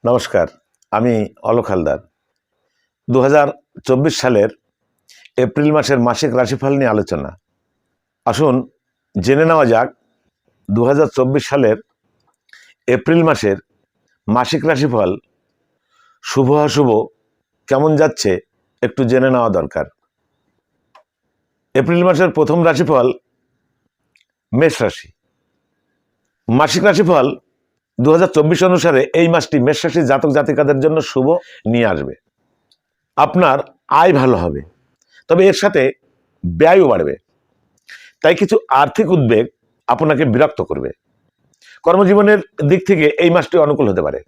নমস্কার, আমি অলোক হালদার। 2024 সালের এপ্রিল মাসের মাসিক রাশিফল নিয়ে আলোচনা। আসুন জেনে নেওয়া যাক 2024 সালের এপ্রিল মাসের মাসিক রাশিফল শুভ অশুভ কেমন যাচ্ছে একটু জেনে নেওয়া দরকার। এপ্রিল মাসের প্রথম রাশিফল মেষ রাশি। মাসিক রাশিফল 2024 অনুসারে এই মাসটি মেষ রাশি জাতক জাতিকাদের জন্য শুভ নিয়ে আসবে। আপনার আয় ভালো হবে, তবে এর সাথে ব্যয়ও বাড়বে। তাই কিছু আর্থিক উদ্বেগ আপনাকে বিরক্ত করবে। কর্মজীবনের দিক থেকে এই মাসটি অনুকূল হতে পারে।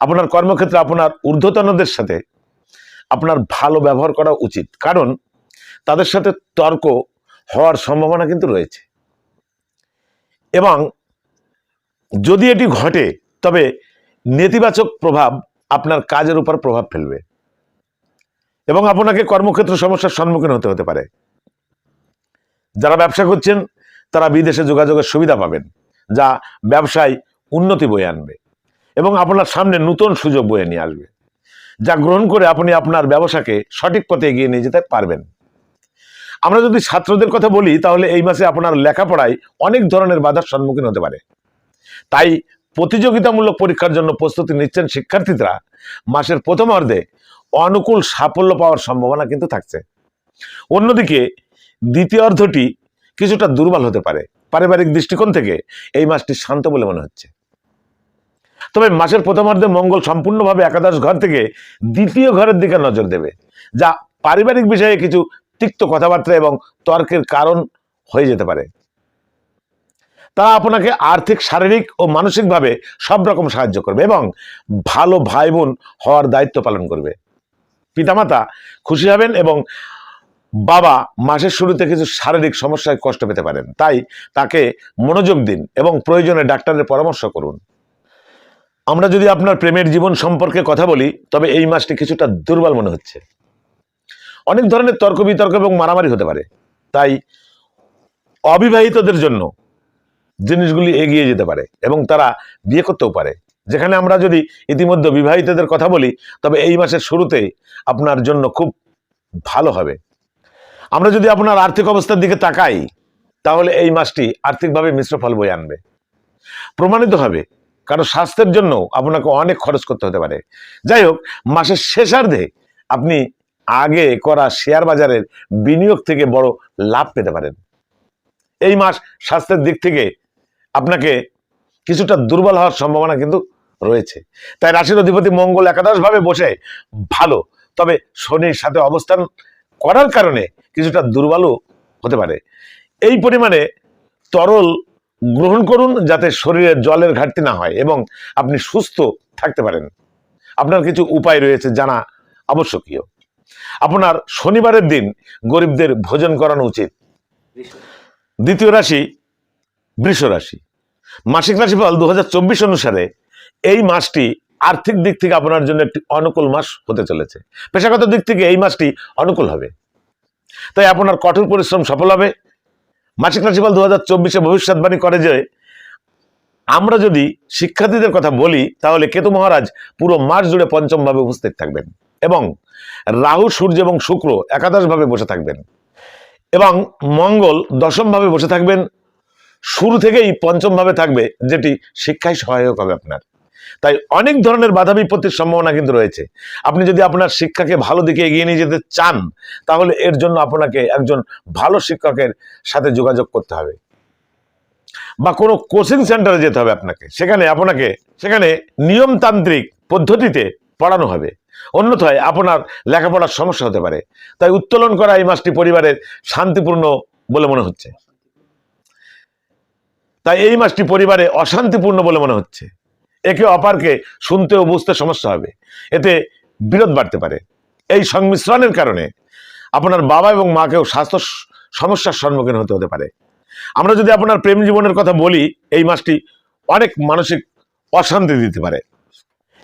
আপনার কর্মক্ষেত্রে আপনার ঊর্ধ্বতনদের সাথে আপনার ভালো ব্যবহার করা উচিত, কারণ তাদের সাথে তর্ক হওয়ার সম্ভাবনা কিন্তু রয়েছে। এবং যদি এটি ঘটে তবে নেতিবাচক প্রভাব আপনার কাজের উপর প্রভাব ফেলবে এবং আপনাকে কর্মক্ষেত্রে সমস্যার সম্মুখীন হতে পারে। যারা ব্যবসা করছেন তারা বিদেশে যোগাযোগের সুবিধা পাবেন, যা ব্যবসায় উন্নতি বয়ে আনবে এবং আপনার সামনে নতুন সুযোগ বয়ে নিয়ে আসবে, যা গ্রহণ করে আপনি আপনার ব্যবসাকে সঠিক পথে এগিয়ে নিয়ে যেতে পারবেন। আমরা যদি ছাত্রদের কথা বলি তাহলে এই মাসে আপনার লেখাপড়ায় অনেক ধরনের বাধার সম্মুখীন হতে পারে। তাই প্রতিযোগিতামূলক পরীক্ষার জন্য প্রস্তুতি নিচ্ছেন শিক্ষার্থীরা মাসের প্রথমার্ধে অনুকূল সাফল্য পাওয়ার সম্ভাবনা কিন্তু থাকছে। অন্যদিকে দ্বিতীয় অর্ধটি কিছুটা দুর্বল হতে পারে। পারিবারিক দৃষ্টিকোণ থেকে এই মাসটি শান্ত বলে মনে হচ্ছে। তবে মাসের প্রথমার্ধে মঙ্গল সম্পূর্ণভাবে একাদশ ঘর থেকে দ্বিতীয় ঘরের দিকে নজর দেবে, যা পারিবারিক বিষয়ে কিছু তিক্ত কথাবার্তা এবং তর্কের কারণ হয়ে যেতে পারে। তারা আপনাকে আর্থিক, শারীরিক ও মানসিকভাবে সব রকম সাহায্য করবে এবং ভালো ভাই বোন হওয়ার দায়িত্ব পালন করবে। পিতামাতা খুশি হবেন এবং বাবা মাসের শুরুতে কিছু শারীরিক সমস্যায় কষ্ট পেতে পারেন, তাই তাকে মনোযোগ দিন এবং প্রয়োজনে ডাক্তারের পরামর্শ করুন। আমরা যদি আপনার প্রেমের জীবন সম্পর্কে কথা বলি তবে এই মাসটি কিছুটা দুর্বল মনে হচ্ছে। অনেক ধরনের তর্ক বিতর্ক এবং মারামারি হতে পারে, তাই অবিবাহিতদের জন্য জিনিসগুলি এগিয়ে যেতে পারে এবং তারা বিয়ে করতেও পারে। যেখানে আমরা যদি ইতিমধ্যে বিবাহিতদের কথা বলি তবে এই মাসের শুরুতেই আপনার জন্য খুব ভালো হবে। আমরা যদি আপনার আর্থিক অবস্থার দিকে তাকাই তাহলে এই মাসটি আর্থিকভাবে মিশ্র ফল বয়ে আনবে। প্রমাণিত হবে কারণ স্বাস্থ্যের জন্য আপনাকে অনেক খরচ করতে হতে পারে। যাই হোক, মাসের শেষার্ধে আপনি আগে করা শেয়ার বাজারের বিনিয়োগ থেকে বড় লাভ পেতে পারেন। এই মাস স্বাস্থ্যের দিক থেকে আপনাকে কিছুটা দুর্বল হওয়ার সম্ভাবনা কিন্তু রয়েছে। তাই রাশির অধিপতি মঙ্গল একাদশভাবে বসে ভালো, তবে শনির সাথে অবস্থান করার কারণে কিছুটা দুর্বলও হতে পারে। এই পরিমাণে তরল গ্রহণ করুন যাতে শরীরে জলের ঘাটতি না হয় এবং আপনি সুস্থ থাকতে পারেন। আপনার কিছু উপায় রয়েছে জানা আবশ্যকীয়। আপনার শনিবারের দিন গরিবদের ভোজন করানো উচিত। দ্বিতীয় রাশি বৃষ রাশি। মাসিক রাশিফল 2024 অনুসারে এই মাসটি আর্থিক দিক থেকে আপনার জন্য একটি অনুকূল মাস হতে চলেছে। পেশাগত দিক থেকে এই মাসটি অনুকূল হবে, তাই আপনার কঠোর পরিশ্রম সফল হবে। মাসিক রাশিফল 2024 ভবিষ্যৎবাণী করে যে আমরা যদি শিক্ষার্থীদের কথা বলি তাহলে কেতু মহারাজ পুরো মাস জুড়ে পঞ্চম ভাবে উপস্থিত থাকবেন এবং রাহু, সূর্য এবং শুক্র একাদশভাবে বসে থাকবেন এবং মঙ্গল দশমভাবে বসে থাকবেন। শুরু থেকেই পঞ্চম ভাবে থাকবে, যেটি শিক্ষায় সহায়ক হবে আপনার। তাই অনেক ধরনের বাধা বিপত্তির সম্ভাবনা কিন্তু রয়েছে। আপনি যদি আপনার শিক্ষাকে ভালো দিকে এগিয়ে নিয়ে যেতে চান তাহলে এর জন্য আপনাকে একজন ভালো শিক্ষকের সাথে যোগাযোগ করতে হবে বা কোনো কোচিং সেন্টারে যেতে হবে আপনাকে। সেখানে নিয়মতান্ত্রিক পদ্ধতিতে পড়ানো হবে, অন্যথায় আপনার লেখাপড়ার সমস্যা হতে পারে। তাই উত্তোলন করা এই মাসটি পরিবারের শান্তিপূর্ণ বলে মনে হচ্ছে। তাই এই মাসটি পরিবারে অশান্তিপূর্ণ বলে মনে হচ্ছে। একে অপরকে শুনতে ও বুঝতে সমস্যা হবে, এতে বিরোধ বাড়তে পারে। এই সংমিশ্রণের কারণে আপনার বাবা এবং মাকেও স্বাস্থ্য সমস্যার সম্মুখীন হতে পারে। আমরা যদি আপনার প্রেম জীবনের কথা বলি এই মাসটি অনেক মানসিক অশান্তি দিতে পারে।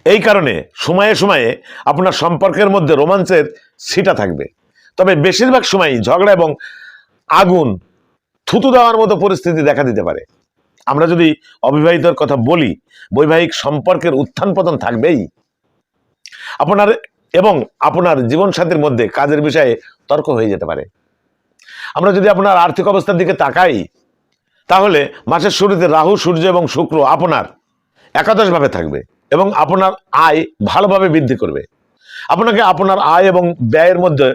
এই কারণে সময়ে সময়ে আপনার সম্পর্কের মধ্যে রোমাঞ্চের ছিটা থাকবে, তবে বেশিরভাগ সময়ই ঝগড়া এবং আগুন থুতু দেওয়ার মতো পরিস্থিতি দেখা দিতে পারে। আমরা যদি অবিবাহিতর কথা বলি, বৈবাহিক সম্পর্কের উত্থান পতন থাকবেই। আপনার এবং আপনার জীবনসাথীর মধ্যে কাজের বিষয়ে তর্ক হয়ে যেতে পারে। আমরা যদি আপনার আর্থিক অবস্থার দিকে তাকাই, তাহলে মাসের শুরুতে রাহু, সূর্য এবং শুক্র আপনার একাদশভাবে থাকবে এবং আপনার আয় ভালোভাবে বৃদ্ধি করবে। আপনাকে আপনার আয় এবং ব্যয়ের মধ্যে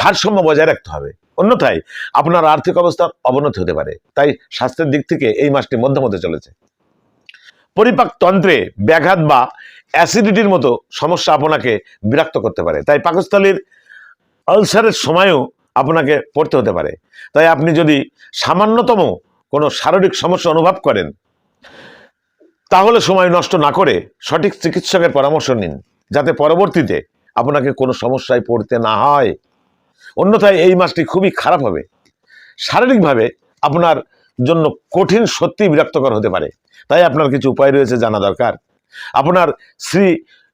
ভারসাম্য বজায় রাখতে হবে, অন্যথায় আপনার আর্থিক অবস্থার অবনতি হতে পারে। তাই স্বাস্থ্যের দিক থেকে এই মাসটি মধ্যম হতে চলেছে। পরিপাকতন্ত্রে ব্যাঘাত বা অ্যাসিডিটির মতো সমস্যা আপনাকে বিরক্ত করতে পারে, তাই পাকস্থলীর আলসারের সময়ও আপনাকে পড়তে হতে পারে। তাই আপনি যদি সামান্যতম কোনো শারীরিক সমস্যা অনুভব করেন, তাহলে সময় নষ্ট না করে সঠিক চিকিৎসকের পরামর্শ নিন, যাতে পরবর্তীতে আপনাকে কোনো সমস্যায় পড়তে না হয়। অন্যথায় এই মাসটি খুবই খারাপ হবে। শারীরিকভাবে আপনার জন্য কঠিন, সত্যি বিরক্তকর হতে পারে। তাই আপনার কিছু উপায় রয়েছে জানা দরকার। আপনার শ্রী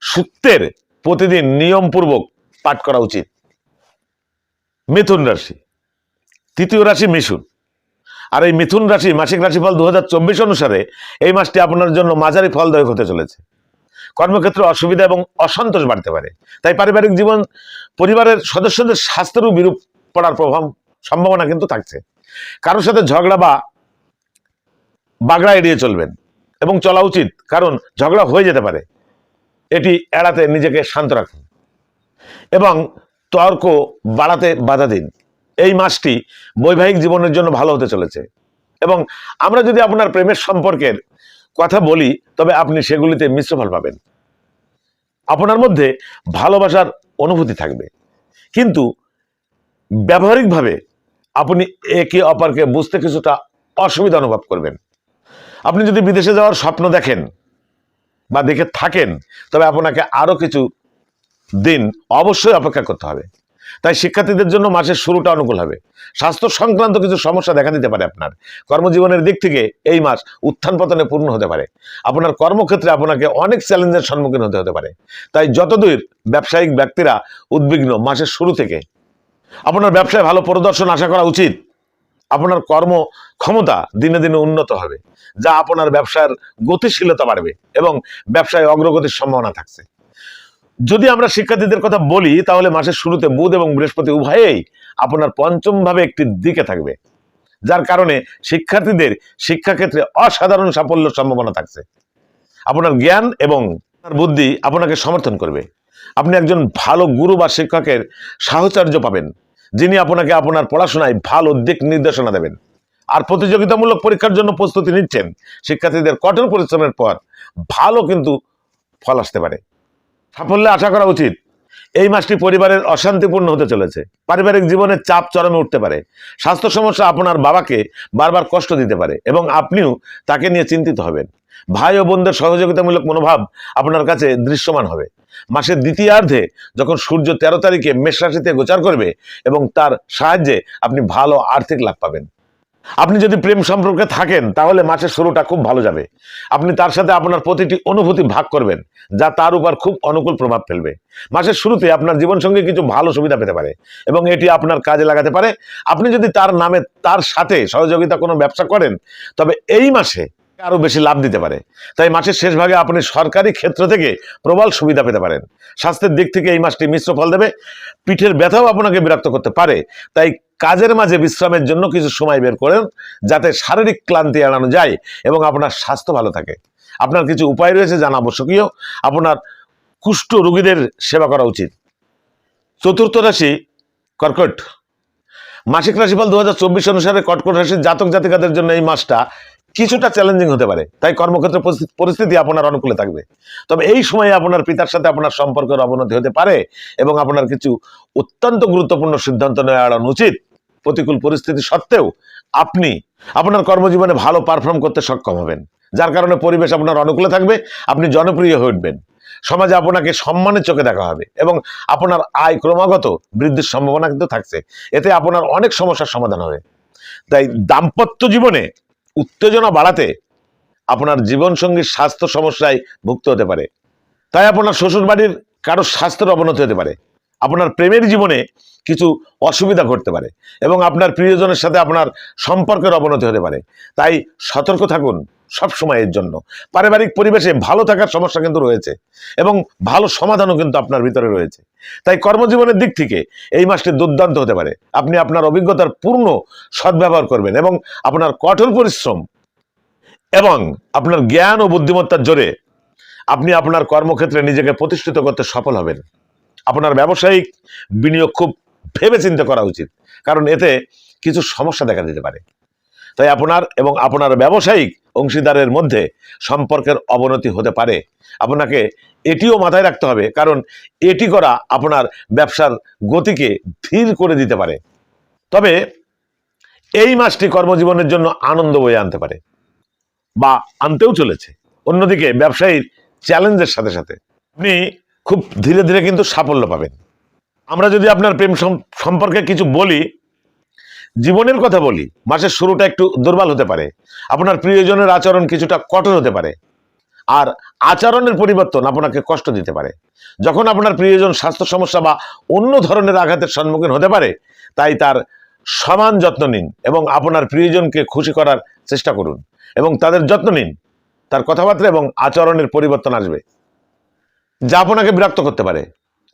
সূক্তের প্রতিদিন নিয়মপূর্বক পাঠ করা উচিত। মিথুন রাশি, তৃতীয় রাশি মিথুন। আর এই মিথুন রাশি মাসিক রাশিফল 2024 অনুসারে এই মাসটি আপনার জন্য মাঝারি ফলদায়ক হতে চলেছে। কর্মক্ষেত্রে অসুবিধা এবং অসন্তোষ বাড়তে পারে। তাই পারিবারিক জীবন, পরিবারের সদস্যদের স্বাস্থ্যেরও বিরূপ পড়ার সম্ভাবনা কিন্তু থাকছে। কারোর সাথে ঝগড়া বা বাগড়া এড়িয়ে চলবেন এবং চলা উচিত, কারণ ঝগড়া হয়ে যেতে পারে। এটি এড়াতে নিজেকে শান্ত রাখুন এবং তর্ক বাড়াতে বাধা দিন। এই মাসটি বৈবাহিক জীবনের জন্য ভালো হতে চলেছে এবং আমরা যদি আপনার প্রেমের সম্পর্কের কথা বলি, তবে আপনি সেগুলিতে মিশ্র ফল পাবেন। আপনার মধ্যে ভালোবাসার অনুভূতি থাকবে, কিন্তু ব্যবহারিকভাবে আপনি একে অপরকে বুঝতে কিছুটা অসুবিধা অনুভব করবেন। আপনি যদি বিদেশে যাওয়ার স্বপ্ন দেখেন বা দেখে থাকেন, তবে আপনাকে আরো কিছু দিন অবশ্যই অপেক্ষা করতে হবে। তাই শিক্ষার্থীদের জন্য মাসের শুরুটা অনুকূল হবে। স্বাস্থ্য সংক্রান্ত কিছু সমস্যা দেখা দিতে পারে। আপনার কর্মজীবনের দিক থেকে এই মাস উত্থান পতনে পূর্ণ হতে পারে। আপনার কর্মক্ষেত্রে আপনাকে অনেক চ্যালেঞ্জের সম্মুখীন হতে পারে। তাই যতদূর ব্যবসায়িক ব্যক্তিরা উদ্বিগ্ন, মাসের শুরু থেকে আপনার ব্যবসায় ভালো প্রদর্শন আশা করা উচিত। আপনার কর্ম ক্ষমতা দিনে দিনে উন্নত হবে, যা আপনার ব্যবসার গতিশীলতা বাড়বে এবং ব্যবসায় অগ্রগতির সম্ভাবনা থাকছে। যদি আমরা শিক্ষার্থীদের কথা বলি, তাহলে মাসের শুরুতে বুধ এবং বৃহস্পতি উভয়েই আপনার পঞ্চম ভাবে একটি দিকে থাকবে, যার কারণে শিক্ষার্থীদের শিক্ষাক্ষেত্রে অসাধারণ সাফল্যের সম্ভাবনা থাকছে। আপনার জ্ঞান এবং বুদ্ধি আপনাকে সমর্থন করবে। আপনি একজন ভালো গুরু বা শিক্ষকের সাহচর্য পাবেন, যিনি আপনাকে আপনার পড়াশোনায় ভালো দিক নির্দেশনা দেবেন। আর প্রতিযোগিতামূলক পরীক্ষার জন্য প্রস্তুতি নিচ্ছেন শিক্ষার্থীদের কঠোর পরিশ্রমের পর ভালো কিন্তু ফল আসতে পারে। সাফল্য আশা করা উচিত। এই মাসটি পরিবারের অশান্তিপূর্ণ হতে চলেছে। পারিবারিক জীবনের চাপ চরমে উঠতে পারে। স্বাস্থ্য সমস্যা আপনার বাবাকে বারবার কষ্ট দিতে পারে এবং আপনিও তাকে নিয়ে চিন্তিত হবেন। ভাই ও বোনদের সহযোগিতামূলক মনোভাব আপনার কাছে দৃশ্যমান হবে। মাসের দ্বিতীয়ার্ধে যখন সূর্য 13 তারিখে মেষ রাশিতে গোচর করবে এবং তার সাহায্যে আপনি ভালো আর্থিক লাভ পাবেন। আপনি যদি প্রেম সম্পর্কে থাকেন, তাহলে মাসের শুরুটা খুব ভালো যাবে। আপনি তার সাথে আপনার প্রতিটি অনুভূতি ভাগ করবেন, যা তার উপর খুব অনুকূল প্রভাব ফেলবে। মাসের শুরুতে আপনার জীবনসঙ্গী কিছু ভালো সুবিধা পেতে পারে এবং এটি আপনার কাজে লাগাতে পারে। আপনি যদি তার নামে তার সাথে সহযোগিতা কোনো ব্যবসা করেন, তবে এই মাসে আরো বেশি লাভ দিতে পারে। তাই মাসের শেষ ভাগে আপনি সরকারি ক্ষেত্র থেকে প্রবল সুবিধা পেতে পারেন। স্বাস্থ্যের দিক থেকে এই মাসটি মিশ্র ফল দেবে। পিঠের ব্যথাও আপনাকে বিরক্ত করতে পারে, তাই কাজের মাঝে বিশ্রামের জন্য কিছু সময় বের করেন, যাতে শারীরিক ক্লান্তি এড়ানো যায় এবং আপনার স্বাস্থ্য ভালো থাকে। আপনার কিছু উপায় রয়েছে জানা আবশ্যকীয়। আপনার কুষ্ঠ রোগীদের সেবা করা উচিত। চতুর্থ রাশি কর্কট। মাসিক রাশিফল 2024 অনুসারে কর্কট রাশির জাতক জাতিকাদের জন্য এই মাসটা কিছুটা চ্যালেঞ্জিং হতে পারে। তাই কর্মক্ষেত্রে পরিস্থিতি আপনার অনুকূলে থাকবে। তবে এই সময়ে আপনার পিতার সাথে আপনার সম্পর্কের অবনতি হতে পারে এবং আপনার কিছু অত্যন্ত গুরুত্বপূর্ণ সিদ্ধান্ত নেওয়া এড়ানো উচিত। প্রতিকূল পরিস্থিতি সত্ত্বেও আপনি আপনার কর্মজীবনে ভালো পারফর্ম করতে সক্ষম হবেন, যার কারণে পরিবেশ আপনার অনুকূলে থাকবে। আপনি জনপ্রিয় হয়ে উঠবেন, সমাজে আপনাকে সম্মানের চোখে দেখা হবে এবং আপনার আয় ক্রমাগত বৃদ্ধির সম্ভাবনা কিন্তু থাকছে। এতে আপনার অনেক সমস্যার সমাধান হবে। তাই দাম্পত্য জীবনে উত্তেজনা বাড়াতে আপনার জীবনসঙ্গীর স্বাস্থ্য সমস্যায় ভুগতে হতে পারে। তাই আপনার শ্বশুর বাড়ির কারো স্বাস্থ্যের অবনতি হতে পারে। আপনার প্রেমের জীবনে কিছু অসুবিধা ঘটতে পারে এবং আপনার প্রিয়জনের সাথে আপনার সম্পর্কের অবনতি হতে পারে। তাই সতর্ক থাকুন সব সময়ের জন্য। পারিবারিক পরিবেশে ভালো থাকার সমস্যা কিন্তু রয়েছে এবং ভালো সমাধানও কিন্তু আপনার ভিতরে রয়েছে। তাই কর্মজীবনের দিক থেকে এই মাসটি দুর্দান্ত হতে পারে। আপনি আপনার অভিজ্ঞতার পূর্ণ সদ্ব্যবহার করবেন এবং আপনার কঠোর পরিশ্রম এবং আপনার জ্ঞান ও বুদ্ধিমত্তার জোরে আপনি আপনার কর্মক্ষেত্রে নিজেকে প্রতিষ্ঠিত করতে সফল হবেন। আপনার ব্যবসায়িক বিনিয়োগ খুব ভেবে চিন্তা করা উচিত, কারণ এতে কিছু সমস্যা দেখা দিতে পারে। তাই আপনার এবং আপনার ব্যবসায়িক অংশীদারের মধ্যে সম্পর্কের অবনতি হতে পারে। আপনাকে এটিও মাথায় রাখতে হবে, কারণ এটি করা আপনার ব্যবসার গতিকে ধীর করে দিতে পারে। তবে এই মাসটি কর্মজীবনের জন্য আনন্দ বয়ে আনতে পারে বা আনতেও চলেছে। অন্যদিকে ব্যবসায়ীর চ্যালেঞ্জের সাথে সাথে আপনি খুব ধীরে ধীরে কিন্তু সাফল্য পাবেন। আমরা যদি আপনার প্রেম সম্পর্কে কিছু বলি, জীবনের কথা বলি, মাসের শুরুটা একটু দুর্বল হতে পারে। আপনার প্রিয়জনের আচরণ কিছুটা কঠোর হতে পারে, আর আচরণের পরিবর্তন আপনাকে কষ্ট দিতে পারে। যখন আপনার প্রিয়জন স্বাস্থ্য সমস্যা বা অন্য ধরনের আঘাতের সম্মুখীন হতে পারে, তাই তার সমান যত্ন নিন এবং আপনার প্রিয়জনকে খুশি করার চেষ্টা করুন এবং তাদের যত্ন নিন। তার কথাবার্তা এবং আচরণের পরিবর্তন আসবে, যা আপনাকে বিরক্ত করতে পারে।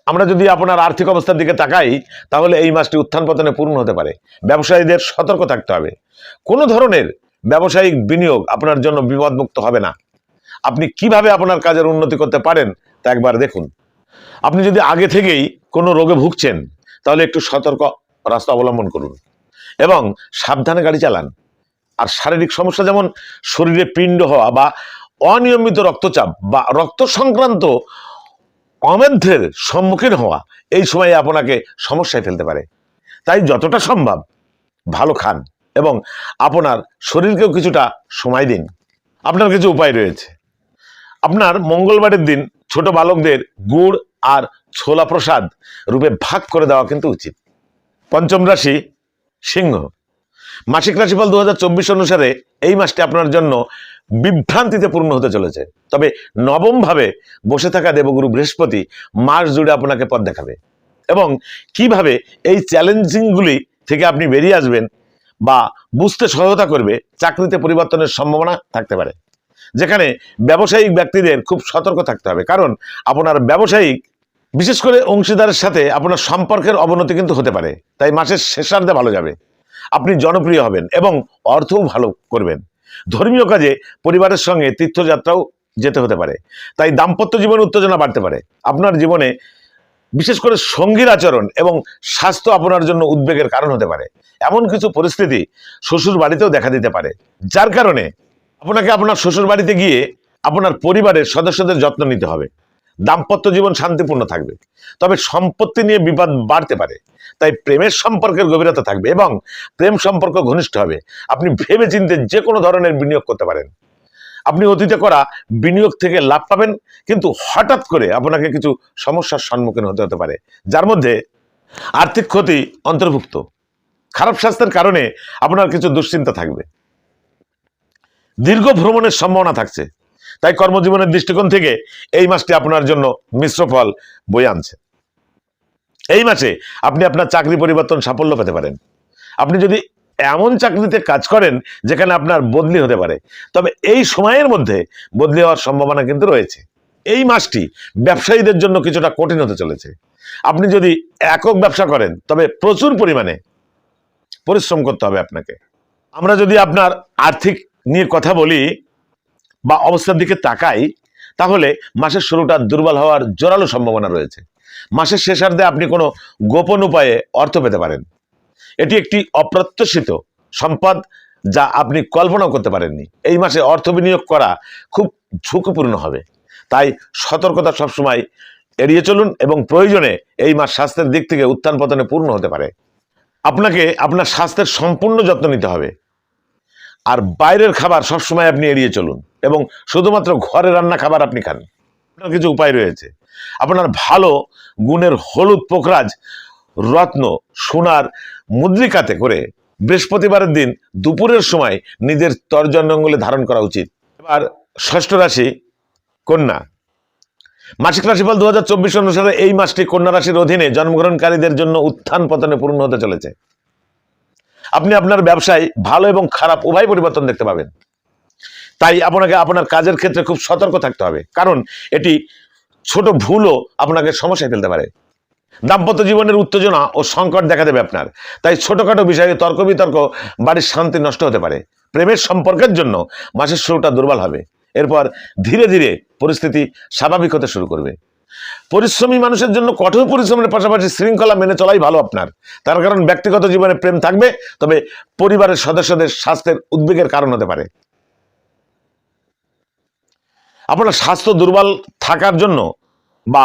আমরা যদি আপনার আর্থিক অবস্থার দিকে তাকাই, তাহলে এই মাসটি উত্থান পতনে পূর্ণ হতে পারে। ব্যবসায়ীদের সতর্ক থাকতে হবে। কোনো ধরনের ব্যবসায়িক বিনিয়োগ আপনার জন্য বিপদমুক্ত হবে না। আপনি কিভাবে আপনার কাজের উন্নতি করতে পারেন তা একবার দেখুন। আপনি যদি আগে থেকেই কোনো রোগে ভুগছেন, তাহলে একটু সতর্ক রাস্তা অবলম্বন করুন এবং সাবধানে গাড়ি চালান। আর শারীরিক সমস্যা যেমন শরীরে পিণ্ড হওয়া বা অনিয়মিত রক্তচাপ বা রক্ত সংক্রান্ত অমেধ্যের সম্মুখীন হওয়া এই সময়ে আপনাকে সমস্যায় ফেলতে পারে। তাই যতটা সম্ভব ভালো খান এবং আপনার শরীরকেও কিছুটা সময় দিন। আপনার কিছু উপায় রয়েছে। আপনার মঙ্গলবারের দিন ছোট বালকদের গুড় আর ছোলা প্রসাদ রূপে ভাগ করে দেওয়া কিন্তু উচিত। পঞ্চম রাশি সিংহ। মাসিক রাশিফল 2024 অনুসারে এই মাসটি আপনার জন্য বিভ্রান্তিতে পূর্ণ হতে চলেছে। তবে নবম ভাবে বসে থাকা দেবগুরু বৃহস্পতি মাস জুড়ে আপনাকে পথ দেখাবে এবং কিভাবে এই চ্যালেঞ্জিংগুলি থেকে আপনি বেরিয়ে আসবেন বা বুঝতে সহায়তা করবে। চাকরিতে পরিবর্তনের সম্ভাবনা থাকতে পারে, যেখানে ব্যবসায়িক ব্যক্তিদের খুব সতর্ক থাকতে হবে, কারণ আপনার ব্যবসায়িক বিশেষ করে অংশীদারের সাথে আপনার সম্পর্কের অবনতি কিন্তু হতে পারে। তাই মাসের শেষার্ধে ভালো যাবে। আপনি জনপ্রিয় হবেন এবং অর্থও ভালো করবেন। ধর্মীয় কাজে পরিবারের সঙ্গে তীর্থযাত্রাও যেতে হতে পারে। তাই দাম্পত্য জীবনে উত্তেজনা বাড়তে পারে। আপনার জীবনে বিশেষ করে সঙ্গীর আচরণ এবং স্বাস্থ্য আপনার জন্য উদ্বেগের কারণ হতে পারে। এমন কিছু পরিস্থিতি শ্বশুর বাড়িতেও দেখা দিতে পারে, যার কারণে আপনাকে আপনার শ্বশুর বাড়িতে গিয়ে আপনার পরিবারের সদস্যদের যত্ন নিতে হবে। দাম্পত্য জীবন শান্তিপূর্ণ থাকবে, তবে সম্পত্তি নিয়ে বিবাদ বাড়তে পারে। তাই প্রেমের সম্পর্কের গভীরতা থাকবে এবং প্রেম সম্পর্ক ঘনিষ্ঠ হবে। আপনি ভেবে চিন্তে যে কোনো ধরনের বিনিয়োগ করতে পারেন। আপনি অতীতে করা বিনিয়োগ থেকে লাভ পাবেন, কিন্তু হঠাৎ করে আপনাকে কিছু সমস্যার সম্মুখীন হতে পারে, যার মধ্যে আর্থিক ক্ষতি অন্তর্ভুক্ত। খারাপ স্বাস্থ্যের কারণে আপনার কিছু দুশ্চিন্তা থাকবে। দীর্ঘ ভ্রমণের সম্ভাবনা থাকছে। তাই কর্মজীবনের দৃষ্টিকোণ থেকে এই মাসটি আপনার জন্য মিশ্র ফল বয়ে আনছে। এই মাসে আপনি আপনার চাকরি পরিবর্তন সাফল্য পেতে পারেন। আপনি যদি এমন চাকরিতে কাজ করেন যেখানে আপনার বদলি হতে পারে, তবে এই সময়ের মধ্যে বদলি হওয়ার সম্ভাবনা কিন্তু রয়েছে। এই মাসটি ব্যবসায়ীদের জন্য কিছুটা কঠিন হতে চলেছে। আপনি যদি একক ব্যবসা করেন, তবে প্রচুর পরিমাণে পরিশ্রম করতে হবে আপনাকে। আমরা যদি আপনার আর্থিক নিয়ে কথা বলি বা অবস্থার দিকে তাকাই, তাহলে মাসের শুরুটা দুর্বল হওয়ার জোরালো সম্ভাবনা রয়েছে। মাসের শেষার্ধে আপনি কোনো গোপন উপায়ে অর্থ পেতে পারেন। এটি একটি অপ্রত্যাশিত সম্পদ যা আপনি কল্পনাও করতে পারেননি। এই মাসে অর্থ বিনিয়োগ করা খুব ঝুঁকিপূর্ণ হবে, তাই সতর্কতা সবসময় এড়িয়ে চলুন এবং প্রয়োজনে এই মাস স্বাস্থ্যের দিক থেকে উত্থান পতনে পূর্ণ হতে পারে। আপনাকে আপনার স্বাস্থ্যের সম্পূর্ণ যত্ন নিতে হবে, আর বাইরের খাবার সবসময় আপনি এড়িয়ে চলুন এবং শুধুমাত্র ঘরে রান্না খাবার আপনি খান। আপনার কিছু উপায় রয়েছে। আপনার ভালো গুণের হলুদ পোখরাজ রত্ন সোনার মুদ্রিকাতে করে বৃহস্পতিবারের দিন দুপুরের সময় নিজের তর্জনী অঙ্গুলে ধারণ করা উচিত। এবার ষষ্ঠ রাশি কন্যা। মাসিক রাশিফল 2024 অনুসারে এই মাসটি কন্যা রাশির অধীনে জন্মগ্রহণকারীদের জন্য উত্থান পতনে পূর্ণ হতে চলেছে। আপনি আপনার ব্যবসায় ভালো এবং খারাপ উভয় পরিবর্তন দেখতে পাবেন। তাই আপনাকে আপনার কাজের ক্ষেত্রে খুব সতর্ক থাকতে হবে, কারণ এটি ছোট ভুলও আপনাকে সমস্যায় ফেলতে পারে। দাম্পত্য জীবনের উত্তেজনা ও সংকট দেখা দেবে আপনার, তাই ছোটখাটো বিষয়ে তর্ক বিতর্ক বাড়ির শান্তি নষ্ট হতে পারে। প্রেমের সম্পর্কের জন্য মাসের শুরুটা দুর্বল হবে, এরপর ধীরে ধীরে পরিস্থিতি স্বাভাবিক হতে শুরু করবে। পরিশ্রমী মানুষের জন্য কঠোর পরিশ্রমের পাশাপাশি শৃঙ্খলা মেনে চলাই ভালো আপনার, তার কারণ ব্যক্তিগত জীবনে প্রেম থাকবে, তবে পরিবারের সদস্যদের স্বাস্থ্যের উদ্বেগের কারণ হতে পারে। আপনার স্বাস্থ্য দুর্বল থাকার জন্য বা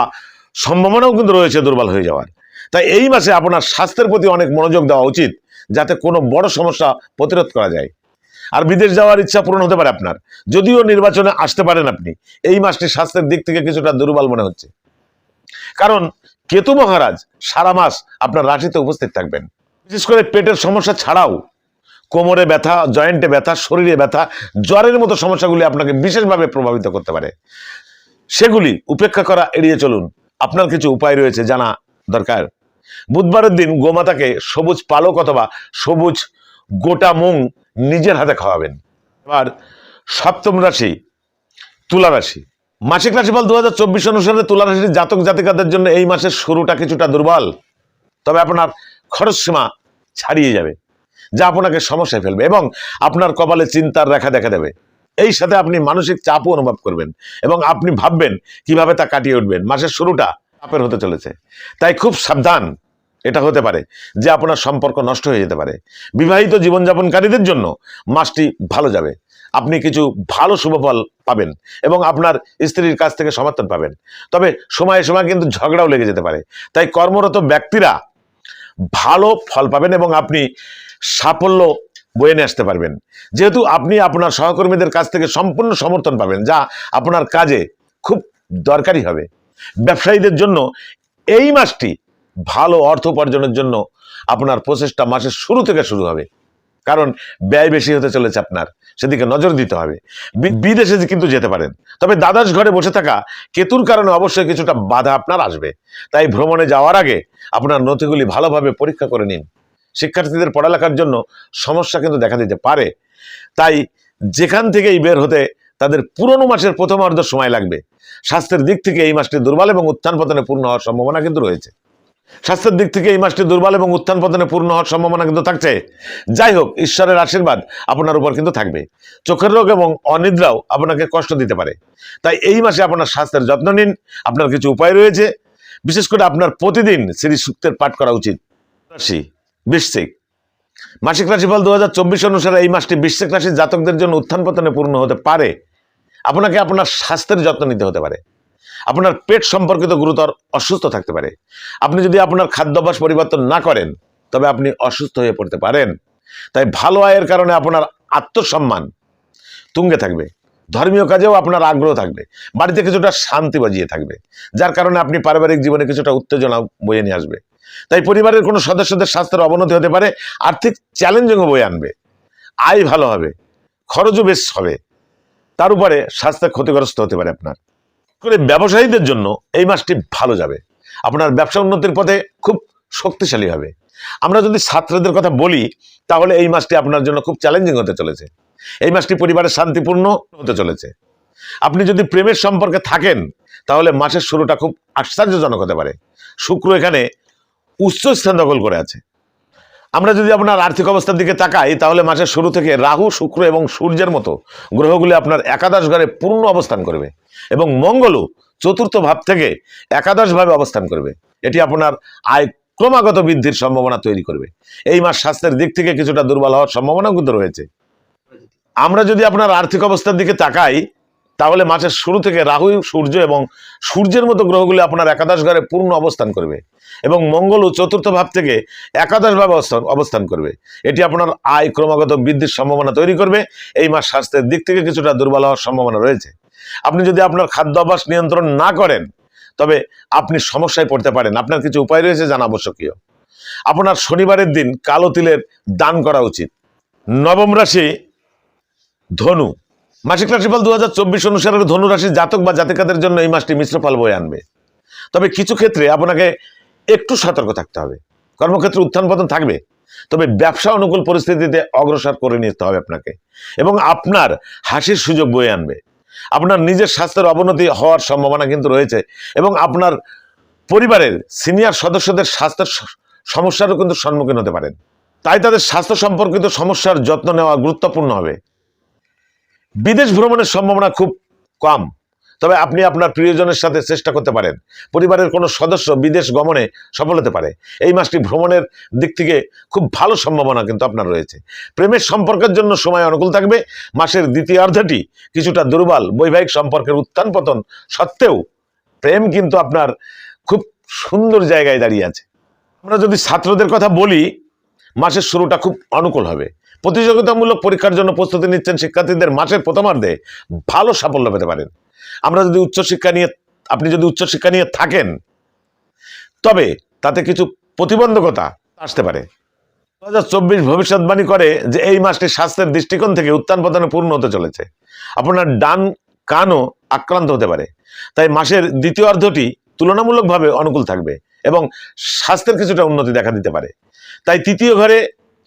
সম্ভাবনাও কিন্তু রয়েছে দুর্বল হয়ে যাওয়ার, তাই এই মাসে আপনার স্বাস্থ্যের প্রতি অনেক মনোযোগ দেওয়া উচিত, যাতে কোনো বড় সমস্যা প্রতিরোধ করা যায়। আর বিদেশ যাওয়ার ইচ্ছা পূরণ হতে পারে আপনার, যদিও নির্বাচনে আসতে পারেন আপনি। এই মাসটি স্বাস্থ্যের দিক থেকে কিছুটা দুর্বল মনে হচ্ছে, কারণ কেতু মহারাজ সারা মাস আপনার রাশিতে উপস্থিত থাকবেন। বিশেষ করে পেটের সমস্যা ছাড়াও কোমরে ব্যথা, জয়েন্টে ব্যথা, শরীরে ব্যথা, জ্বরের মতো সমস্যাগুলি আপনাকে বিশেষভাবে প্রভাবিত করতে পারে। সেগুলি উপেক্ষা করা এড়িয়ে চলুন। আপনার কিছু উপায় রয়েছে জানা দরকার। বুধবারের দিন গোমাতাকে সবুজ পালক অথবা সবুজ গোটা মুং নিজের হাতে খাওয়াবেন। এবার সপ্তম রাশি তুলা রাশি। মাসিক রাশিফল 2024 অনুসারে তুলা রাশির জাতক জাতিকাদের জন্য এই মাসের শুরুটা কিছুটা দুর্বল, তবে আপনার খরচ সীমা ছাড়িয়ে যাবে, যা আপনাকে সমস্যায় ফেলবে এবং আপনার কপালে চিন্তার রেখা দেখা দেবে। এই সাথে আপনি মানসিক চাপও অনুভব করবেন এবং আপনি ভাববেন কিভাবে তা কাটিয়ে উঠবেন। মাসের শুরুটা চাপের হতে চলেছে, তাই খুব সাবধান। এটা হতে পারে যে আপনার সম্পর্ক নষ্ট হয়ে যেতে পারে। বিবাহিত জীবনযাপনকারীদের জন্য মাসটি ভালো যাবে, আপনি কিছু ভালো শুভফল পাবেন এবং আপনার স্ত্রীর কাছ থেকে সমর্থন পাবেন, তবে সময়ে সময় কিন্তু ঝগড়াও লেগে যেতে পারে। তাই কর্মরত ব্যক্তিরা ভালো ফল পাবেন এবং আপনি সাফল্য বয়ে নিয়ে আসতে পারবেন, যেহেতু আপনি আপনার সহকর্মীদের কাছ থেকে সম্পূর্ণ সমর্থন পাবেন, যা আপনার কাজে খুব দরকারি হবে। ব্যবসায়ীদের জন্য এই মাসটি ভালো অর্থ উপার্জনের জন্য আপনার প্রচেষ্টা মাসের শুরু থেকে শুরু হবে, কারণ ব্যয় বেশি হতে চলেছে আপনার, সেদিকে নজর দিতে হবে। বিদেশে কিন্তু যেতে পারেন, তবে দ্বাদশ ঘরে বসে থাকা কেতুর কারণে অবশ্যই কিছুটা বাধা আপনার আসবে। তাই ভ্রমণে যাওয়ার আগে আপনার নথিগুলি ভালোভাবে পরীক্ষা করে নিন। শিক্ষার্থীদের পড়ালেখার জন্য সমস্যা কিন্তু দেখা দিতে পারে, তাই যেখান থেকেই বের হতে তাদের পুরনো মাসের প্রথমার্ধ সময় লাগবে। স্বাস্থ্যের দিক থেকে এই মাসটি দুর্বল এবং উত্থান পতনে পূর্ণ হওয়ার সম্ভাবনা কিন্তু রয়েছে। স্বাস্থ্যের দিক থেকে এই মাসটি দুর্বল এবং উত্থান পতনে পূর্ণ হওয়ার সম্ভাবনা কিন্তু থাকছে। যাই হোক, ঈশ্বরের আশীর্বাদ আপনার উপর কিন্তু থাকবে। চোখের রোগ এবং অনিদ্রাও আপনাকে কষ্ট দিতে পারে, তাই এই মাসে আপনার স্বাস্থ্যের যত্ন নিন। আপনার কিছু উপায় রয়েছে, বিশেষ করে আপনার প্রতিদিন শ্রী সূক্তের পাঠ করা উচিত। রাশি বৃশ্চিক। মাসিক রাশিফল 2024 অনুসারে এই মাসটি বৃশ্চিক রাশির জাতকদের জন্য উত্থান পতনে পূর্ণ হতে পারে। আপনাকে আপনার স্বাস্থ্যের যত্ন নিতে হতে পারে। আপনার পেট সম্পর্কিত গুরুতর অসুস্থ থাকতে পারে। আপনি যদি আপনার খাদ্যাভ্যাস পরিবর্তন না করেন, তবে আপনি অসুস্থ হয়ে পড়তে পারেন। তাই ভালো আয়ের কারণে আপনার আত্মসম্মান তুঙ্গে থাকবে। ধর্মীয় কাজেও আপনার আগ্রহ থাকবে। বাড়িতে কিছুটা শান্তি বজিয়ে থাকবে, যার কারণে আপনি পারিবারিক জীবনে কিছুটা উত্তেজনা বয়ে নিয়ে আসবে। তাই পরিবারের কোনো সদস্যদের স্বাস্থ্যের অবনতি হতে পারে, আর্থিক চ্যালেঞ্জিংও বয়ে আনবে। আয় ভালো হবে, খরচও বেশ হবে, তার উপরে স্বাস্থ্য ক্ষতিগ্রস্ত হতে পারে আপনার। করে ব্যবসায়ীদের জন্য এই মাসটি ভালো যাবে, আপনার ব্যবসা উন্নতির পথে খুব শক্তিশালী হবে। আমরা যদি ছাত্রদের কথা বলি, তাহলে এই মাসটি আপনার জন্য খুব চ্যালেঞ্জিং হতে চলেছে। এই মাসটি পরিবারের শান্তিপূর্ণ হতে চলেছে। আপনি যদি প্রেমের সম্পর্কে থাকেন, তাহলে মাসের শুরুটা খুব আশ্চর্যজনক হতে পারে। শুক্র এখানে উচ্চ স্থান দখল করে আছে। আমরা যদি আপনার আর্থিক অবস্থার দিকে তাকাই, তাহলে মাসের শুরু থেকে রাহু, শুক্র এবং সূর্যের মতো গ্রহগুলি আপনার একাদশ ঘরে পূর্ণ অবস্থান করবে এবং মঙ্গলও চতুর্থ ভাব থেকে একাদশভাবে অবস্থান করবে। এটি আপনার আয় ক্রমাগত বৃদ্ধির সম্ভাবনা তৈরি করবে। এই মাস স্বাস্থ্যের দিক থেকে কিছুটা দুর্বল হওয়ার সম্ভাবনাও কিন্তু রয়েছে। আমরা যদি আপনার আর্থিক অবস্থার দিকে তাকাই, তাহলে মাসের শুরু থেকে রাহু, সূর্য এবং সূর্যের মতো গ্রহগুলি আপনার একাদশ ঘরে পূর্ণ অবস্থান করবে এবং মঙ্গলও চতুর্থ ভাব থেকে একাদশভাবে অবস্থান করবে। এটি আপনার আয় ক্রমাগত বৃদ্ধির সম্ভাবনা তৈরি করবে। এই মাস স্বাস্থ্যের দিক থেকে কিছুটা দুর্বল হওয়ার সম্ভাবনা রয়েছে। আপনি যদি আপনার খাদ্যাভ্যাস নিয়ন্ত্রণ না করেন, তবে আপনি সমস্যায় পড়তে পারেন। আপনার কিছু উপায় রয়েছে জানা আবশ্যকীয়। আপনার শনিবারের দিন কালো তিলের দান করা উচিত। নবম রাশি ধনু। মাসিক রাশিফল 2024 অনুসারে ধনু রাশির জাতক বা জাতিকাদের জন্য এই মাসটি মিশ্র ফল বয়ে আনবে। তবে কিছু ক্ষেত্রে আপনাকে একটু সতর্ক থাকতে হবে। কর্মক্ষেত্রে উত্থান পতন থাকবে, তবে ব্যবসা অনুকূল পরিস্থিতিতে অগ্রসর করে নিতে হবে আপনাকে, এবং আপনার হাসির সুযোগ বয়ে আনবে। আপনার নিজের স্বাস্থ্যের অবনতি হওয়ার সম্ভাবনা কিন্তু রয়েছে, এবং আপনার পরিবারের সিনিয়র সদস্যদের স্বাস্থ্যের সমস্যারও কিন্তু সম্মুখীন হতে পারেন। তাই তাদের স্বাস্থ্য সম্পর্কিত সমস্যার যত্ন নেওয়া গুরুত্বপূর্ণ হবে। বিদেশ ভ্রমণের সম্ভাবনা খুব কম, তবে আপনি আপনার প্রিয়জনের সাথে চেষ্টা করতে পারেন। পরিবারের কোনো সদস্য বিদেশ গমনে সফল হতে পারে। এই মাসটি ভ্রমণের দিক থেকে খুব ভালো সম্ভাবনা কিন্তু আপনার রয়েছে। প্রেমের সম্পর্কের জন্য সময় অনুকূল থাকবে। মাসের দ্বিতীয়ার্ধটি কিছুটা দুর্বল। বৈবাহিক সম্পর্কের উত্থান পতন সত্ত্বেও প্রেম কিন্তু আপনার খুব সুন্দর জায়গায় দাঁড়িয়ে আছে। আমরা যদি ছাত্রদের কথা বলি, মাসের শুরুটা খুব অনুকূল হবে। প্রতিযোগিতামূলক পরীক্ষার জন্য প্রস্তুতি নিচ্ছেন শিক্ষার্থীদের মাসের প্রথমার্ধে ভালো সাফল্য পেতে পারেন। আমরা যদি আপনি যদি উচ্চশিক্ষা নিয়ে থাকেন, তবে তাতে কিছু প্রতিবন্ধকতা আসতে পারে। 2024 ভবিষ্যৎবাণী করে যে এই মাসটি স্বাস্থ্যের দৃষ্টিকোণ থেকে উত্থান পতনে পূর্ণ হতে চলেছে। আপনার ডান কানও আক্রান্ত হতে পারে, তাই মাসের দ্বিতীয়ার্ধটি তুলনামূলকভাবে অনুকূল থাকবে এবং স্বাস্থ্যের কিছুটা উন্নতি দেখা দিতে পারে। তাই তৃতীয় ঘরে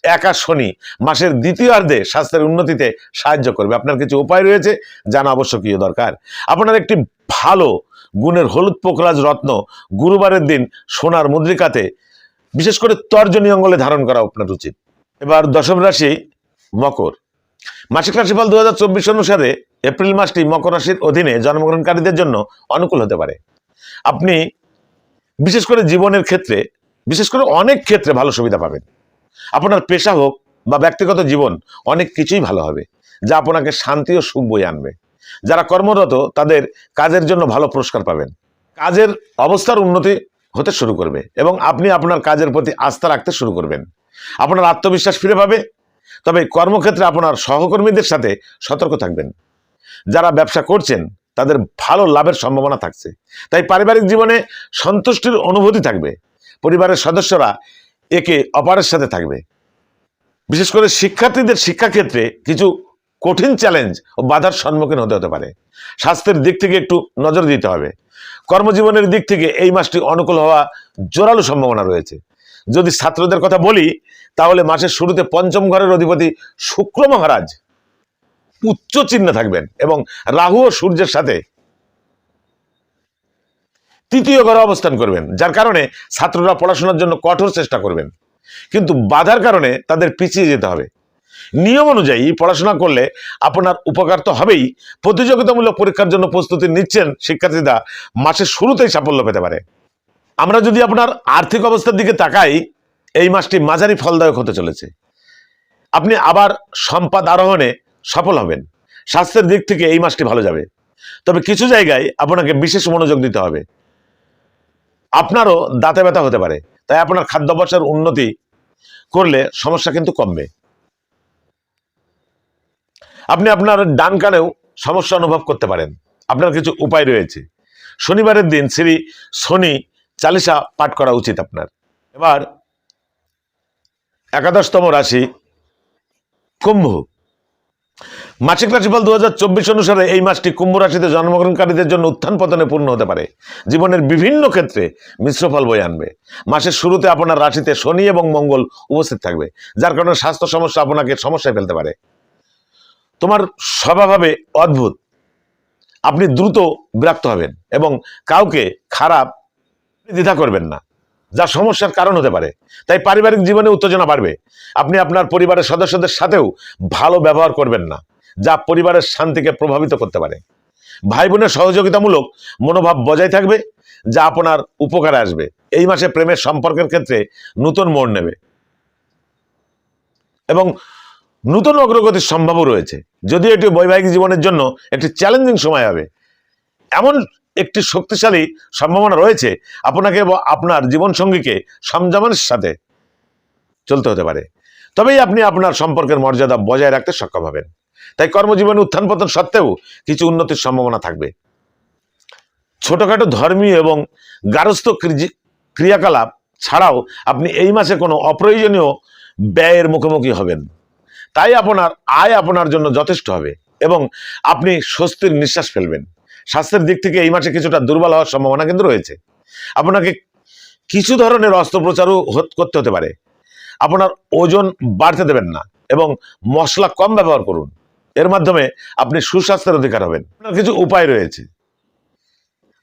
একা শনি মাসের দ্বিতীয়ার্ধে স্বাস্থ্যের উন্নতিতে সাহায্য করবে। আপনার কিছু উপায় রয়েছে, জানা আবশ্যকীয় দরকার। আপনার একটি ভালো গুণের হলুদ পোখরাজ রত্ন গুরুবারের দিন সোনার মুদ্রিকাতে, বিশেষ করে তর্জনী অঙ্গলে ধারণ করা আপনার উচিত। এবার দশম রাশি মকর। মাসিক রাশিফল 2024 অনুসারে এপ্রিল মাসটি মকর রাশির অধীনে জন্মগ্রহণকারীদের জন্য অনুকূল হতে পারে। আপনি বিশেষ করে জীবনের ক্ষেত্রে, বিশেষ করে অনেক ক্ষেত্রে ভালো সুবিধা পাবেন। আপনার পেশা হোক বা ব্যক্তিগত জীবন, অনেক কিছুই ভালো হবে, যা আপনাকে শান্তি ও সুখ বয়ে আনবে। যারা কর্মরত তাদের কাজের জন্য ভালো পুরস্কার পাবেন। কাজের অবস্থার উন্নতি হতে শুরু করবে এবং আপনি আপনার কাজের প্রতি আস্থা রাখতে শুরু করবেন। আপনার আত্মবিশ্বাস ফিরে পাবে। তবে কর্মক্ষেত্রে আপনার সহকর্মীদের সাথে সতর্ক থাকবেন। যারা ব্যবসা করছেন তাদের ভালো লাভের সম্ভাবনা থাকছে, তাই পারিবারিক জীবনে সন্তুষ্টির অনুভূতি থাকবে। পরিবারের সদস্যরা একে অপরের সাথে থাকবে। বিশেষ করে শিক্ষার্থীদের শিক্ষাক্ষেত্রে কিছু কঠিন চ্যালেঞ্জ ও বাধার সম্মুখীন হতে পারে। স্বাস্থ্যের দিক থেকে একটু নজর দিতে হবে। কর্মজীবনের দিক থেকে এই মাসটি অনুকূল হওয়া জোরালো সম্ভাবনা রয়েছে। যদি ছাত্রদের কথা বলি, তাহলে মাসের শুরুতে পঞ্চম ঘরের অধিপতি শুক্র মহারাজ উচ্চ চিহ্নে থাকবেন এবং রাহু ও সূর্যের সাথে তৃতীয় ঘরে অবস্থান করবেন, যার কারণে ছাত্ররা পড়াশোনার জন্য কঠোর চেষ্টা করবেন, কিন্তু বাধার কারণে তাদের পিছিয়ে যেতে হবে। নিয়ম অনুযায়ী পড়াশোনা করলে আপনার উপকার তো হবেই, প্রতিযোগিতামূলক পরীক্ষার জন্য প্রস্তুতি নিচ্ছেন শিক্ষার্থীরা, মাসের শুরুতেই সাফল্য পেতে পারে। আমরা যদি আপনার আর্থিক অবস্থার দিকে তাকাই, এই মাসটি মাঝারি ফলদায়ক হতে চলেছে। আপনি আবার সম্পদ আরোহণে সফল হবেন। স্বাস্থ্যের দিক থেকে এই মাসটি ভালো যাবে, তবে কিছু জায়গায় আপনাকে বিশেষ মনোযোগ দিতে হবে। আপনারও দাঁতে ব্যথা হতে পারে, তাই আপনার খাদ্যাভ্যাসের উন্নতি করলে সমস্যা কিন্তু কমবে। আপনি আপনার ডান কানেও সমস্যা অনুভব করতে পারেন। আপনার কিছু উপায় রয়েছে। শনিবারের দিন শ্রী শনি চালিসা পাঠ করা উচিত আপনার। এবার একাদশতম রাশি কুম্ভ। মাসিক রাশিফল 2024 অনুসারে এই মাসটি কুম্ভ রাশিতে জন্মগ্রহণকারীদের জন্য উত্থান পতনে পূর্ণ হতে পারে। জীবনের বিভিন্ন ক্ষেত্রে মিশ্র ফল বয়ে আনবে। মাসের শুরুতে আপনার রাশিতে শনি এবং মঙ্গল উপস্থিত থাকবে, যার কারণে স্বাস্থ্য সমস্যা আপনাকে সমস্যায় ফেলতে পারে। তোমার স্বভাব হবে অদ্ভুত। আপনি দ্রুত বিরক্ত হবেন এবং কাউকে খারাপ দ্বিধা করবেন না, যা সমস্যার কারণ হতে পারে। তাই পারিবারিক জীবনে উত্তেজনা বাড়বে। আপনি আপনার পরিবারের সদস্যদের সাথেও ভালো ব্যবহার করবেন না, যা পরিবারের শান্তিকে প্রভাবিত করতে পারে। ভাই বোনের সহযোগিতামূলক মনোভাব বজায় থাকবে, যা আপনার উপকারে আসবে। এই মাসে প্রেমের সম্পর্কের ক্ষেত্রে নতুন মোড় নেবে এবং নতুন অগ্রগতির সম্ভাবনা রয়েছে। যদিও এটি বৈবাহিক জীবনের জন্য একটি চ্যালেঞ্জিং সময় হবে, এমন একটি শক্তিশালী সম্ভাবনা রয়েছে আপনাকে আপনার জীবনসঙ্গীকে সংযমের সাথে চলতে হতে পারে। তবেই আপনি আপনার সম্পর্কের মর্যাদা বজায় রাখতে সক্ষম হবেন। তাই কর্মজীবনে উত্থান পতন সত্ত্বেও কিছু উন্নতির সম্ভাবনা থাকবে। ছোটখাটো ধর্মীয় এবং গার্হস্থ্য ক্রিয়াকলাপ ছাড়াও আপনি এই মাসে কোনো অপ্রয়োজনীয় ব্যয়ের মুখোমুখি হবেন, তাই আপনার আয় আপনার জন্য যথেষ্ট হবে। এবং আপনি স্বস্তির নিঃশ্বাস ফেলবেন। স্বাস্থ্যের দিক থেকে এই মাসে কিছুটা দুর্বল হওয়ার সম্ভাবনা কিন্তু রয়েছে। আপনাকে কিছু ধরনের অস্ত্রোপচারও করতে হতে পারে। আপনার ওজন বাড়তে দেবেন না এবং মশলা কম ব্যবহার করুন। এর মাধ্যমে আপনি সুস্বাস্থ্যের অধিকার হবেন। আপনার কিছু উপায় রয়েছে।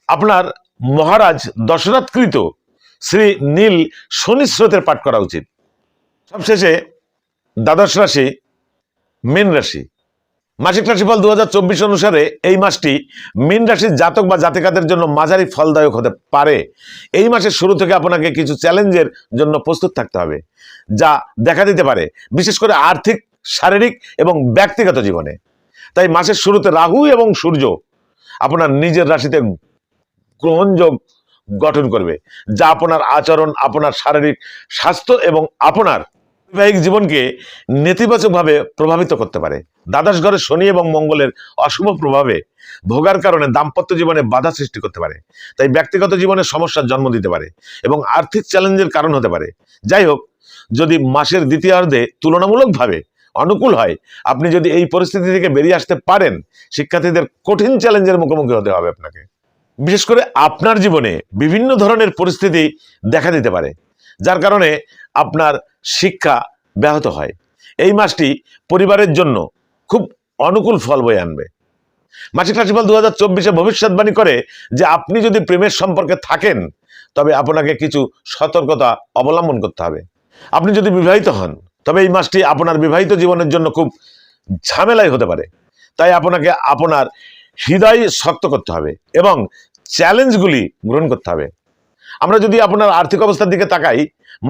আপনার মহারাজ দশরথকৃত শ্রী নীল শনি স্রোতের পাঠ করা উচিত। সবশেষে দ্বাদশ রাশি মীন রাশি। মাসিক রাশিফল 2024 অনুসারে এই মাসটি মীন রাশির জাতক বা জাতিকাদের জন্য মাঝারি ফলদায়ক হতে পারে। এই মাসের শুরু থেকে আপনাকে কিছু চ্যালেঞ্জের জন্য প্রস্তুত থাকতে হবে, যা দেখা দিতে পারে বিশেষ করে আর্থিক, শারীরিক এবং ব্যক্তিগত জীবনে। তাই মাসের শুরুতে রাহু এবং সূর্য আপনার নিজের রাশিতে গ্রহণযোগ গঠন করবে, যা আপনার আচরণ, আপনার শারীরিক স্বাস্থ্য এবং আপনার বৈবাহিক জীবনকে নেতিবাচকভাবে প্রভাবিত করতে পারে। দ্বাদশ ঘরে শনি এবং মঙ্গলের অশুভ প্রভাবে ভোগার কারণে দাম্পত্য জীবনে বাধা সৃষ্টি করতে পারে। তাই ব্যক্তিগত জীবনে সমস্যার জন্ম দিতে পারে এবং আর্থিক চ্যালেঞ্জের কারণ হতে পারে। যাই হোক, যদি মাসের দ্বিতীয়ার্ধে তুলনামূলকভাবে অনুকূল হয়, আপনি যদি এই পরিস্থিতি থেকে বেরিয়ে আসতে পারেন, শিক্ষার্থীদের কঠিন চ্যালেঞ্জের মুখোমুখি হতে হবে আপনাকে। বিশেষ করে আপনার জীবনে বিভিন্ন ধরনের পরিস্থিতি দেখা দিতে পারে, যার কারণে আপনার শিক্ষা ব্যাহত হয়। এই মাসটি পরিবারের জন্য খুব অনুকূল ফল বয়ে আনবে। মাসিক রাশিফল 2024 ভবিষ্যৎবাণী করে যে আপনি যদি প্রেমের সম্পর্কে থাকেন, তবে আপনাকে কিছু সতর্কতা অবলম্বন করতে হবে। আপনি যদি বিবাহিত হন, তবে এই মাসটি আপনার বিবাহিত জীবনের জন্য খুব ঝামেলাই হতে পারে। তাই আপনাকে আপনার হৃদয় শক্ত করতে হবে এবং চ্যালেঞ্জগুলি গ্রহণ করতে হবে। আমরা যদি আপনার আর্থিক অবস্থার দিকে তাকাই,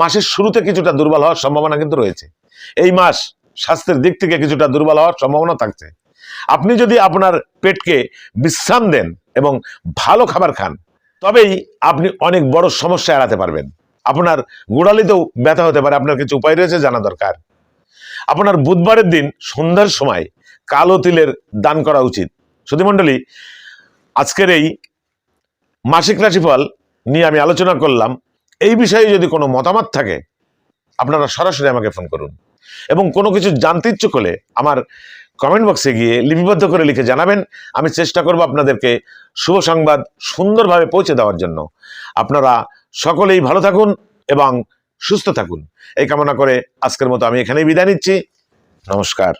মাসের শুরুতে কিছুটা দুর্বল হওয়ার সম্ভাবনা কিন্তু রয়েছে। এই মাস স্বাস্থ্যের দিক থেকে কিছুটা দুর্বল হওয়ার সম্ভাবনা থাকছে। আপনি যদি আপনার পেটকে বিশ্রাম দেন এবং ভালো খাবার খান, তবেই আপনি অনেক বড় সমস্যা এড়াতে পারবেন। আপনার গোড়ালিতেও ব্যথা হতে পারে, আপনার কিছু উপায় রয়েছে জানা দরকার। আপনার বুধবারের দিন সন্ধ্যার সময় কালো তিলের দান করা উচিত। সুধীমণ্ডলী, আজকের এই মাসিক রাশিফল নিয়ে আমি আলোচনা করলাম। এই বিষয়ে যদি কোনো মতামত থাকে, আপনারা সরাসরি আমাকে ফোন করুন এবং কোনো কিছু জানতে ইচ্ছুক হলে আমার কমেন্ট বক্সে গিয়ে লিপিবদ্ধ করে লিখে জানাবেন। আমি চেষ্টা করব আপনাদেরকে শুভ সংবাদ সুন্দরভাবে পৌঁছে দেওয়ার জন্য। আপনারা সকলেই ভালো থাকুন এবং সুস্থ থাকুন, এই কামনা করে আজকের মতো আমি এখানেই বিদায় নিচ্ছি। নমস্কার।